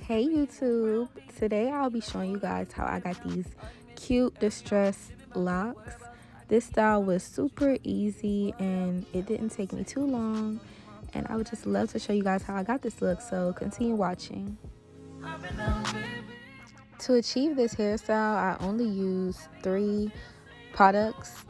Hey YouTube, today I'll be showing you guys how I got these cute distressed locks. This style was super easy and it didn't take me too long, and I would just love to show you guys how I got this look, so continue watching. To achieve this hairstyle, I only used 3 products.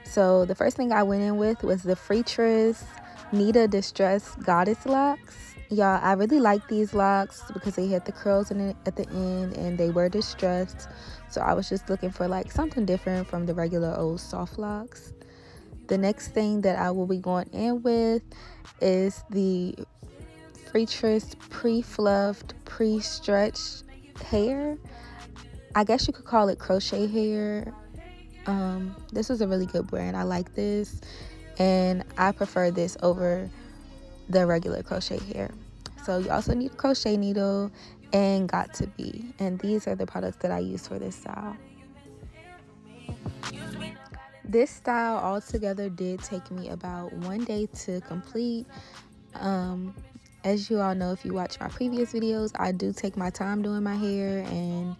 So the first thing I went in with was the Freetress Nita Distressed Goddess Locks. Y'all, I really like these locks because they had the curls in it at the end and they were distressed. So I was just looking for like something different from the regular old soft locks. The next thing that I will be going in with is the Freetress Pre-Fluffed Pre-Stretched Hair. I guess you could call it crochet hair. This was a really good brand. I like this, and I prefer this over the regular crochet hair. So you also need a crochet needle and got to be, and these are the products that I use for this style. This style altogether did take me about 1 day to complete. As you all know, if you watch my previous videos, I do take my time doing my hair, and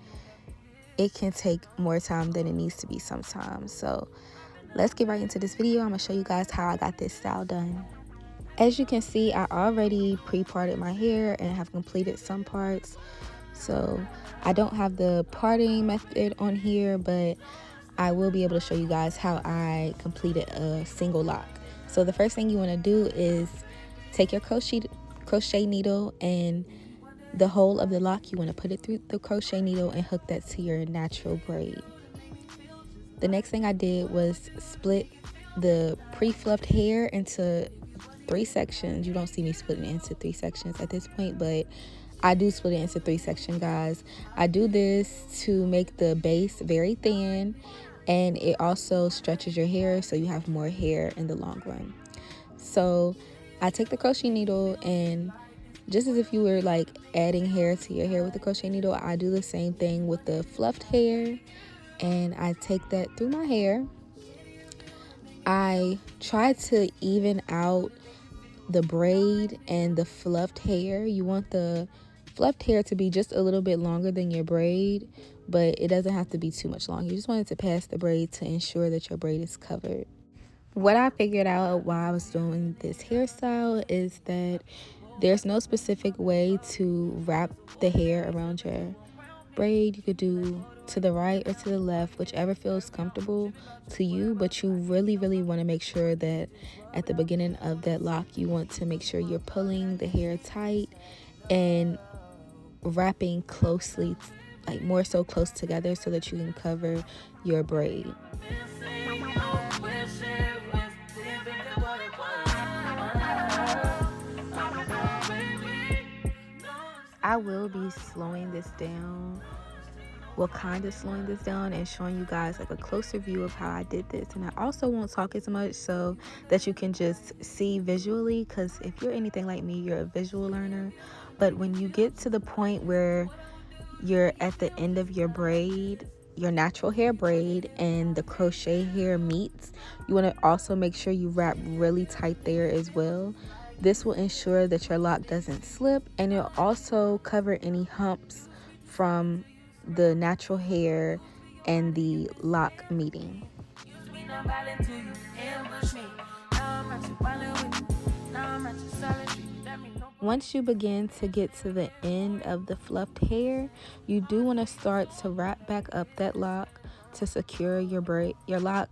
it can take more time than it needs to be sometimes. So let's get right into this video. I'm gonna show you guys how I got this style done. As you can see, I already pre-parted my hair and have completed some parts. So I don't have the parting method on here, but I will be able to show you guys how I completed a single lock. So the first thing you want to do is take your crochet needle, and the hole of the lock, you want to put it through the crochet needle and hook that to your natural braid. The next thing I did was split the pre-fluffed hair into 3 sections. You don't see me splitting it into 3 sections at this point, but I do split it into 3 sections, guys. I do this to make the base very thin, and it also stretches your hair so you have more hair in the long run. So I take the crochet needle, and just as if you were like adding hair to your hair with the crochet needle, I do the same thing with the fluffed hair, and I take that through my hair. I try to even out the braid and the fluffed hair. You want the fluffed hair to be just a little bit longer than your braid, but it doesn't have to be too much long. You just want it to pass the braid to ensure that your braid is covered. What I figured out while I was doing this hairstyle is that there's no specific way to wrap the hair around your braid. You could do to the right or to the left, whichever feels comfortable to you, but you really want to make sure that at the beginning of that lock, you want to make sure you're pulling the hair tight and wrapping closely, like more so close together, so that you can cover your braid. I will be slowing this down, well, kind of slowing this down and showing you guys like a closer view of how I did this. And I also won't talk as much so that you can just see visually, because if you're anything like me, you're a visual learner. But when you get to the point where you're at the end of your braid, your natural hair braid, and the crochet hair meets, you want to also make sure you wrap really tight there as well. This will ensure that your lock doesn't slip, and it'll also cover any humps from the natural hair and the lock meeting. Once you begin to get to the end of the fluffed hair, you do want to start to wrap back up that lock to secure your lock,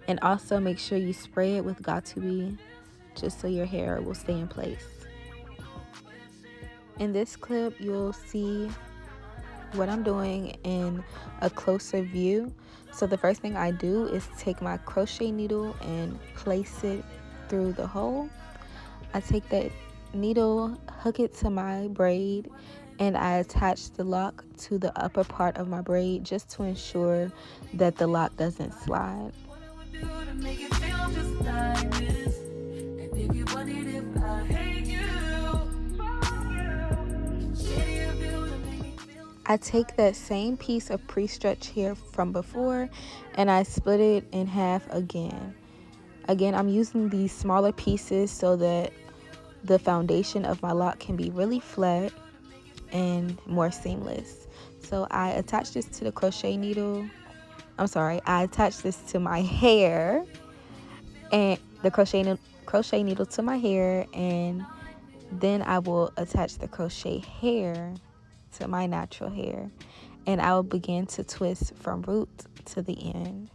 and also make sure you spray it with got to be, just so your hair will stay in place. In this clip, you'll see what I'm doing in a closer view. So the first thing I do is take my crochet needle and place it through the hole. I take that needle, hook it to my braid, and I attach the lock to the upper part of my braid just to ensure that the lock doesn't slide. I take that same piece of pre-stretched hair from before and I split it in half again. I'm using these smaller pieces so that the foundation of my lock can be really flat, and more seamless. So I attached this to the crochet needle. I attached this to my hair, and the crochet needle to my hair, and then I will attach the crochet hair to my natural hair, and I will begin to twist from root to the end.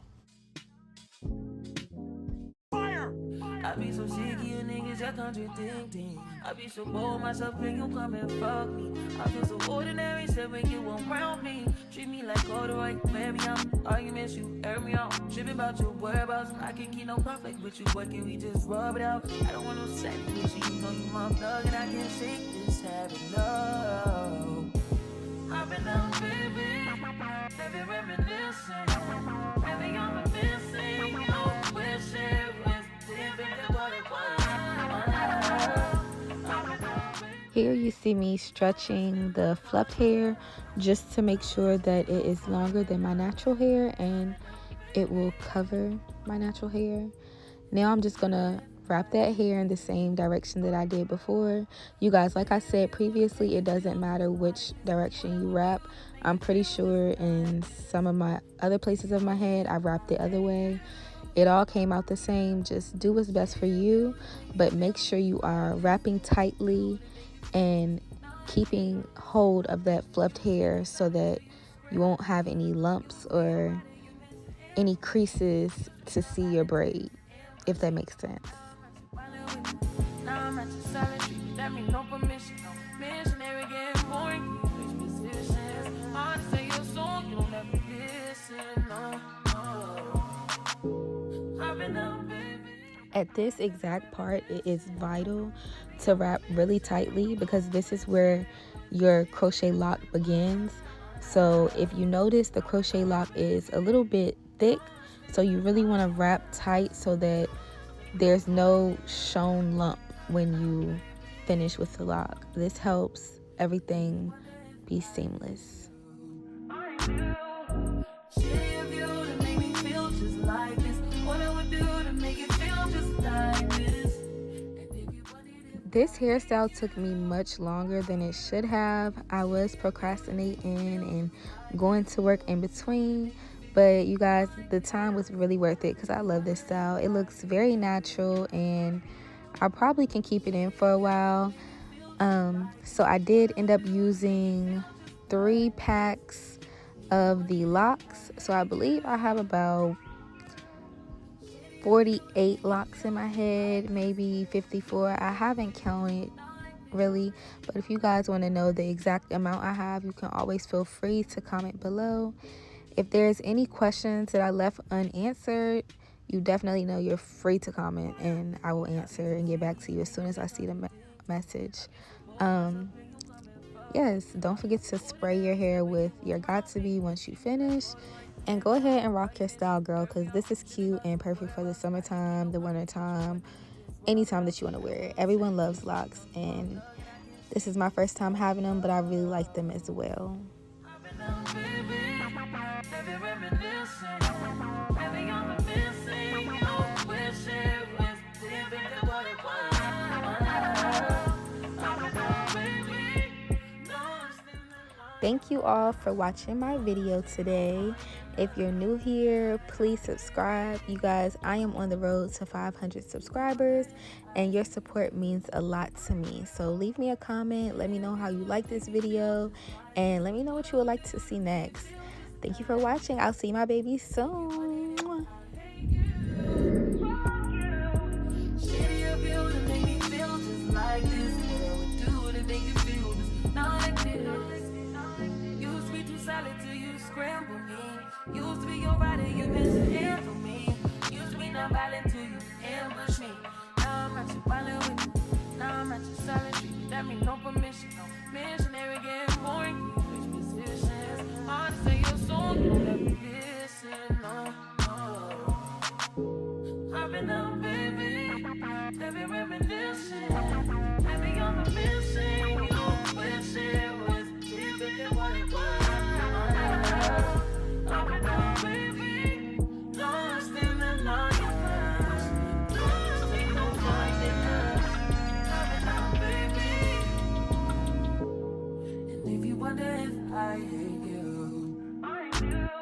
I be so sick of you niggas, you're contradicting. I be so bold myself when you come and fuck me. I feel so ordinary, said when you around me. Treat me like corduroy, baby, I'm arguments, you air me out. Tripping about your whereabouts, I can keep no conflict with you, but can we just rub it out? I don't want no sex with you, you know you my thug, and I can't shake this habit, no. I've been down, baby, reminiscing. Baby, I'm missing, I wish it was different than what it was. Here you see me stretching the fluffed hair just to make sure that it is longer than my natural hair and it will cover my natural hair. Now I'm just gonna wrap that hair in the same direction that I did before. You guys, like I said previously, it doesn't matter which direction you wrap. I'm pretty sure in some of my other places of my head I wrapped the other way. It all came out the same. Just do what's best for you, but make sure you are wrapping tightly and keeping hold of that fluffed hair so that you won't have any lumps or any creases to see your braid, if that makes sense. At this exact part, it is vital to wrap really tightly because this is where your crochet lock begins. So if you notice, the crochet lock is a little bit thick, so you really want to wrap tight so that there's no shown lump when you finish with the lock. This helps everything be seamless. This hairstyle took me much longer than it should have. I was procrastinating and going to work in between, but you guys, the time was really worth it because I love this style. It looks very natural and I probably can keep it in for a while. So I did end up using 3 packs of the locks. So I believe I have about 48 locks in my head, maybe 54. I haven't counted really, but if you guys want to know the exact amount I have, you can always feel free to comment below. If there's any questions that I left unanswered, you definitely know you're free to comment and I will answer and get back to you as soon as I see the message. Yes, don't forget to spray your hair with your Got2b once you finish. And go ahead and rock your style, girl, because this is cute and perfect for the summertime, the wintertime, anytime that you want to wear it. Everyone loves locks, and this is my first time having them, but I really like them as well. Thank you all for watching my video today. If you're new here, please subscribe. You guys, I am on the road to 500 subscribers and your support means a lot to me. So leave me a comment, let me know how you like this video, and let me know what you would like to see next. Thank you for watching. I'll see my baby soon. Used to be your body, you been to hand for me. Used to be not violent to you, ambush me. Now I'm at your violent with you. Now I'm at your silent treatment. That means no permission. No missionary getting boring. Switch positions. Hard to say your song, you don't let me listen. No, no. I've been down, baby. Baby, reminiscing. Baby, I'm missing. You don't wish it was different than what it was. Baby, lost in the night. you.